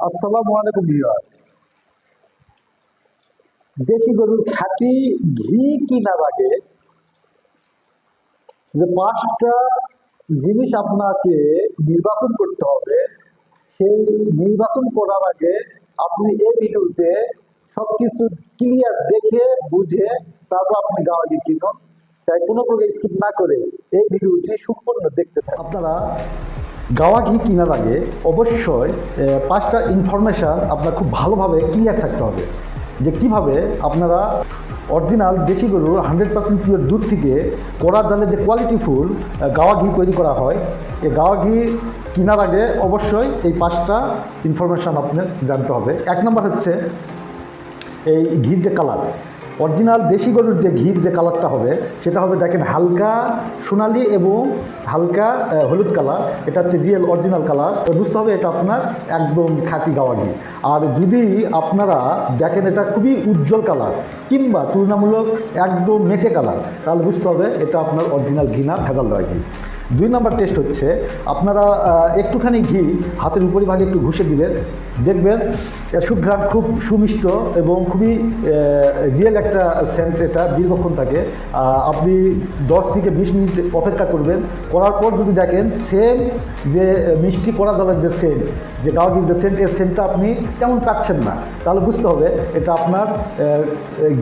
আসসালামু আলাইকুম ভিউয়ার্স। দেশি গরুর খাঁটি ঘি কিনার আগে যে 5টা জিনিস আপনাকে নির্বাচন করতে হবে, সেই নির্বাচন করার আগে আপনি এই ভিডিওতে সবকিছু ক্লিয়ার দেখে বুঝে তারপর আপনি গাওয়া ঘি কিনুন। তাই কোনো প্রকার স্কিপ না করে এই ভিডিওটি সম্পূর্ণ দেখতে থাকুন। আপনারা গাওয়া ঘি কেনার আগে অবশ্যই 5টা ইনফরমেশান আপনার খুব ভালোভাবে ক্লিয়ার থাকতে হবে, যে কিভাবে আপনারা অরিজিনাল দেশি গরুর 100% পিওর দুধ থেকে কড়া জালে যে কোয়ালিটিফুল গাওয়া ঘি তৈরি করা হয়। এই গাওয়া ঘি কেনার আগে অবশ্যই এই 5টা ইনফরমেশান আপনার জানতে হবে। 1 নম্বর হচ্ছে এই ঘির যে কালার, অরিজিনাল দেশি গরুর যে ঘির যে কালারটা হবে সেটা হবে দেখেন হালকা সোনালি এবং হালকা হলুদ কালার। এটা হচ্ছে রিয়েল অরিজিনাল কালার, বুঝতে হবে এটা আপনার একদম খাঁটি গাওয়া ঘি। আর যদি আপনারা দেখেন এটা খুবই উজ্জ্বল কালার কিংবা তুলনামূলক একদম মেটে কালার, তাহলে বুঝতে হবে এটা আপনার অরিজিনাল ঘি না, ভেজাল দেওয়া ঘি। 2 নম্বর টেস্ট হচ্ছে আপনারা একটুখানি ঘি হাতের উপরিভাগে একটু ঘষে দিবেন, দেখবেন সুঘ্রাণ খুব সুমিষ্ট এবং খুবই রিয়েল একটা সেন্ট, এটা দীর্ঘক্ষণ থাকে। আপনি 10 থেকে 20 মিনিট অপেক্ষা করবেন, করার পর যদি দেখেন সেম যে মিষ্টি কড়া জালের যে সেন্ট, যে গাওয়া ঘির যে সেন্ট, এই সেন্টটা আপনি তেমন পাচ্ছেন না, তাহলে বুঝতে হবে এটা আপনার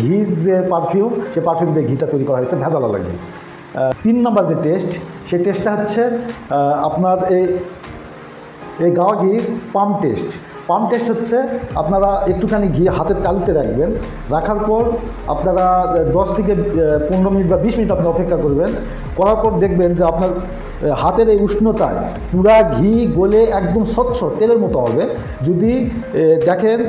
ঘির যে পারফিউম, সে পারফিউম দিয়ে ঘিটা তৈরি করা হয়েছে, ভেজাল ঘি। 3 নম্বর যে টেস্ট, সেই টেস্টটা হচ্ছে আপনার এই গাওয়া ঘির পাম্প টেস্ট। পাম্প টেস্ট হচ্ছে আপনারা একটুখানি ঘি হাতের তালুতে রাখবেন, রাখার পর আপনারা 10 থেকে 15 মিনিট বা 20 মিনিট আপনি অপেক্ষা করবেন। করার পর দেখবেন যে আপনার হাতের এই উষ্ণতায় পুরা ঘি গলে একদম স্বচ্ছ তেলের মতো হবে। যদি দেখেন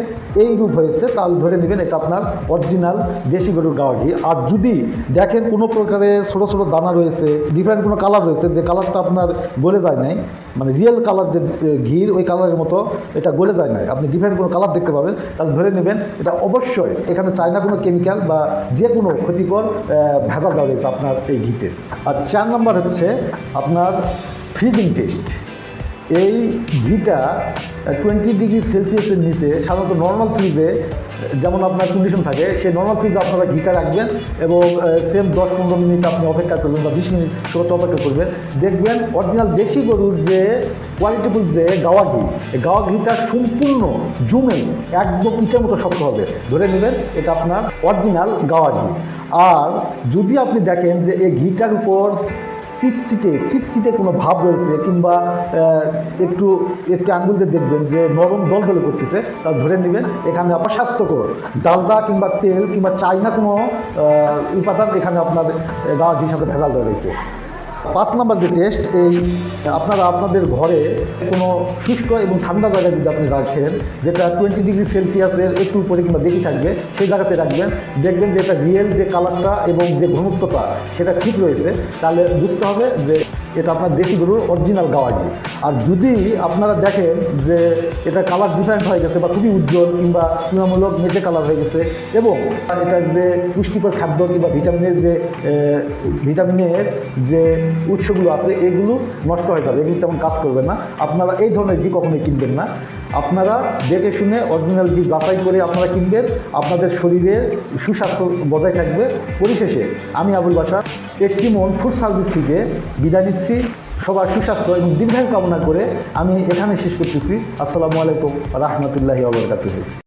এই রূপ হয়েছে, তাহলে ধরে নেবেন এটা আপনার অরিজিনাল দেশি গরুর গাওয়া ঘি। আর যদি দেখেন কোনো প্রকারে ছোটো ছোটো দানা রয়েছে, ডিফারেন্ট কোনো কালার রয়েছে, যে কালারটা আপনার গলে যায় নাই, মানে রিয়েল কালার যে ঘির ওই কালারের মতো এটা গলে যায় নাই, আপনি ডিফারেন্ট কোনো কালার দেখতে পাবেন, তাহলে ধরে নেবেন এটা অবশ্যই এখানে চায়না কোনো কেমিক্যাল বা যে কোনো ক্ষতিকর ভেজাল দেওয়া রয়েছে আপনার এই ঘিতে। আর 4 নম্বর হচ্ছে আপনার ফ্রিজিং টেস্ট। এই ঘিটা 20 ডিগ্রি সেলসিয়াসের নিচে, সাধারণত নর্মাল ফ্রিজে যেমন আপনার কন্ডিশন থাকে, সেই নর্মাল ফ্রিজে আপনারা ঘিটা রাখবেন এবং সেম 10-15 মিনিট আপনি অপেক্ষা করবেন বা 20 মিনিট সর্বোচ্চ অপেক্ষা করবেন। দেখবেন অরিজিনাল দেশি গরুর যে কোয়ালিটিফুল যে গাওয়া ঘি, এই গাওয়া ঘিটা সম্পূর্ণ জমে একদম ইটের মতো শক্ত হবে, ধরে নেবেন এটা আপনার অরিজিনাল গাওয়া ঘি। আর যদি আপনি দেখেন যে এই ঘিটার উপর চিটচিটে কোনো ভাব রয়েছে কিংবা একটু আঙুল দিয়ে দেখবেন যে নরম দলদলে করতেছে, তাহলে ধরে নেবেন এখানে আপনার স্বাস্থ্যকর ডালডা কিংবা তেল কিংবা চাইনা কোনো উপাদান এখানে আপনার গাওয়া ঘির সাথে ভেজাল দেওয়া রয়েছে। 5 নম্বর যে টেস্ট, এই আপনারা আপনাদের ঘরে কোনো শুষ্ক এবং ঠান্ডা জায়গায় যদি আপনি রাখেন, যেটা 20 ডিগ্রি সেলসিয়াসের একটু উপরে কিংবা বেশি থাকবে, সেই জায়গাতে রাখবেন, দেখবেন যে এটা রিয়েল যে কালারটা এবং যে ঘনত্বটা সেটা ঠিক রয়েছে, তাহলে বুঝতে হবে যে এটা আপনার দেশি গরুর অরিজিনাল গাওয়া ঘি। আর যদি আপনারা দেখেন যে এটা কালার ডিফারেন্ট হয়ে গেছে বা খুবই উজ্জ্বল কিংবা তুলনামূলক মেটে কালার হয়ে গেছে এবং এটার যে পুষ্টিকর খাদ্য কিংবা ভিটামিনের যে উৎসগুলো আছে এগুলো নষ্ট হয়ে যাবে, এগুলো তেমন কাজ করবে না, আপনারা এই ধরনের ঘি কখনোই কিনবেন না। আপনারা দেখে শুনে অরিজিনাল ঘি যাচাই করে আপনারা কিনবেন, আপনাদের শরীরে সুস্বাস্থ্য বজায় থাকবে। পরিশেষে আমি আবুল বাশার টেস্টিমন ফুড সার্ভিস থেকে বিদায় নিচ্ছি। সবার সুস্বাস্থ্য এবং দীর্ঘায়ু কামনা করে আমি এখানে শেষ করতেছি। আসসালামু আলাইকুম রহমতুল্লাহি ওয়া বারাকাতুহু।